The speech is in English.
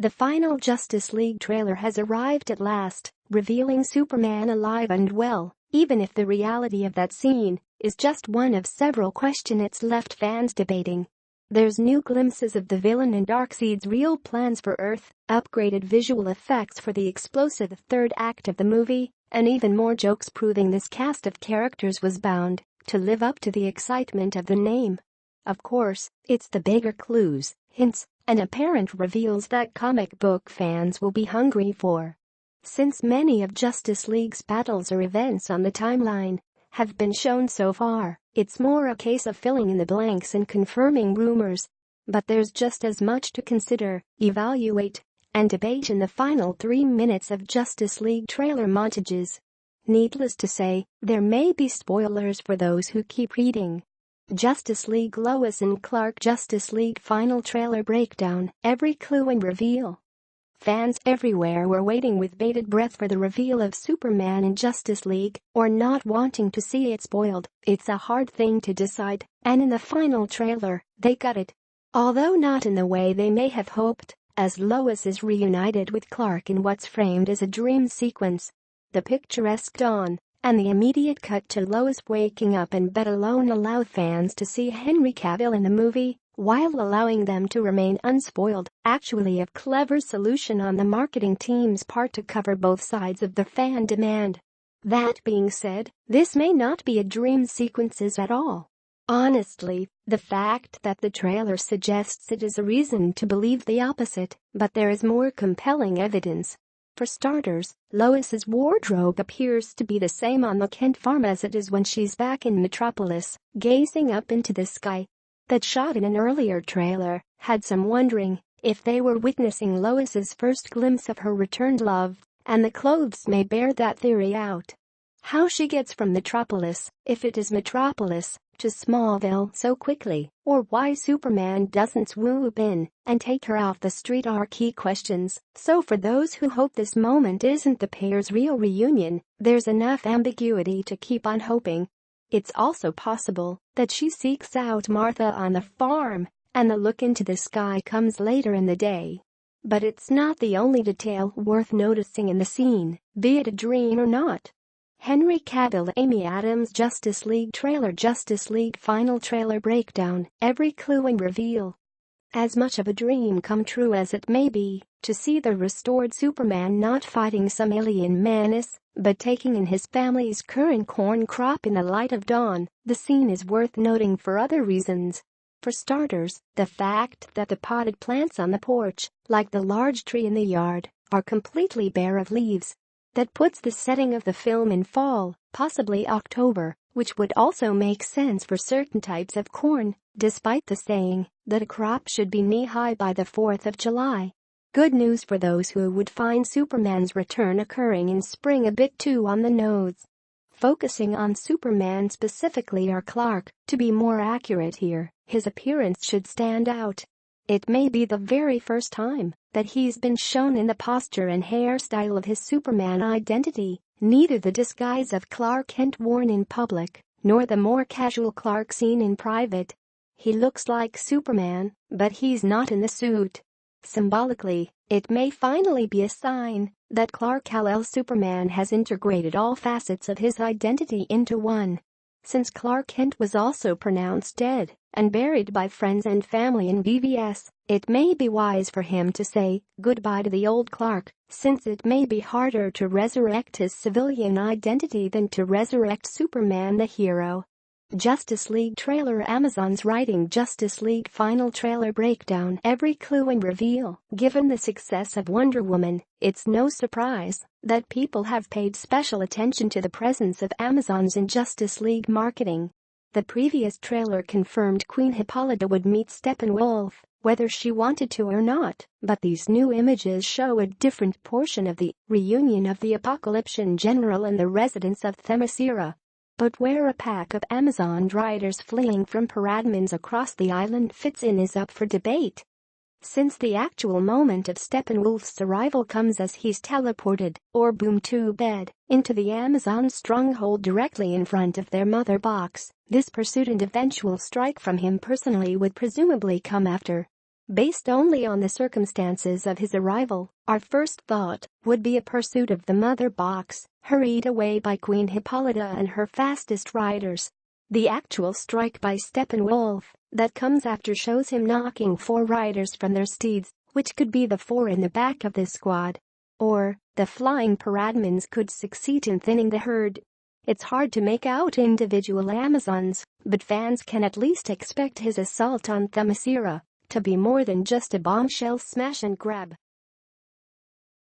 The final Justice League trailer has arrived at last, revealing Superman alive and well, even if the reality of that scene is just one of several questions it's left fans debating. There's new glimpses of the villain and Darkseid's real plans for Earth, upgraded visual effects for the explosive third act of the movie, and even more jokes proving this cast of characters was bound to live up to the excitement of the name. Of course, it's the bigger clues, hints, and apparent reveals that comic book fans will be hungry for. Since many of Justice League's battles or events on the timeline have been shown so far, it's more a case of filling in the blanks and confirming rumors. But there's just as much to consider, evaluate, and debate in the final 3 minutes of Justice League trailer montages. Needless to say, there may be spoilers for those who keep reading. Justice League Lois and Clark Justice League final trailer breakdown, every clue and reveal. Fans everywhere were waiting with bated breath for the reveal of Superman in Justice League, or not wanting to see it spoiled. It's a hard thing to decide, and in the final trailer, they got it. Although not in the way they may have hoped, as Lois is reunited with Clark in what's framed as a dream sequence. The picturesque dawn and the immediate cut to Lois waking up in bed alone allow fans to see Henry Cavill in the movie, while allowing them to remain unspoiled, actually a clever solution on the marketing team's part to cover both sides of the fan demand. That being said, this may not be a dream sequences at all. Honestly, the fact that the trailer suggests it is a reason to believe the opposite, but there is more compelling evidence. For starters, Lois's wardrobe appears to be the same on the Kent farm as it is when she's back in Metropolis, gazing up into the sky. That shot in an earlier trailer had some wondering if they were witnessing Lois's first glimpse of her returned love, and the clothes may bear that theory out. How she gets from Metropolis, if it is Metropolis, to Smallville so quickly, or why Superman doesn't swoop in and take her off the street are key questions. So for those who hope this moment isn't the pair's real reunion, there's enough ambiguity to keep on hoping. It's also possible that she seeks out Martha on the farm, and the look into the sky comes later in the day. But it's not the only detail worth noticing in the scene, be it a dream or not. Henry Cavill Amy Adams Justice League trailer Justice League final trailer breakdown, every clue and reveal. As much of a dream come true as it may be, to see the restored Superman not fighting some alien menace, but taking in his family's current corn crop in the light of dawn, the scene is worth noting for other reasons. For starters, the fact that the potted plants on the porch, like the large tree in the yard, are completely bare of leaves. That puts the setting of the film in fall, possibly October, which would also make sense for certain types of corn, despite the saying that a crop should be knee-high by the 4th of July. Good news for those who would find Superman's return occurring in spring a bit too on the nose. Focusing on Superman specifically, or Clark, to be more accurate here, his appearance should stand out. It may be the very first time that he's been shown in the posture and hairstyle of his Superman identity, neither the disguise of Clark Kent worn in public, nor the more casual Clark seen in private. He looks like Superman, but he's not in the suit. Symbolically, it may finally be a sign that Clark Kal-El Superman has integrated all facets of his identity into one. Since Clark Kent was also pronounced dead and buried by friends and family in BVS, it may be wise for him to say goodbye to the old Clark, since it may be harder to resurrect his civilian identity than to resurrect Superman the hero. Justice League trailer Amazon's writing Justice League final trailer breakdown, every clue and reveal. Given the success of Wonder Woman, it's no surprise that people have paid special attention to the presence of Amazon's in Justice League marketing. The previous trailer confirmed Queen Hippolyta would meet Steppenwolf, whether she wanted to or not, but these new images show a different portion of the reunion of the Apocalyptian general and the residents of Themyscira. But where a pack of Amazon riders fleeing from Paradmins across the island fits in is up for debate. Since the actual moment of Steppenwolf's arrival comes as he's teleported, or boomed to bed, into the Amazon stronghold directly in front of their mother box, this pursuit and eventual strike from him personally would presumably come after. Based only on the circumstances of his arrival, our first thought would be a pursuit of the mother box, hurried away by Queen Hippolyta and her fastest riders. The actual strike by Steppenwolf that comes after shows him knocking 4 riders from their steeds, which could be the 4 in the back of this squad. Or, the flying paradmans could succeed in thinning the herd. It's hard to make out individual Amazons, but fans can at least expect his assault on Themyscira to be more than just a bombshell smash and grab.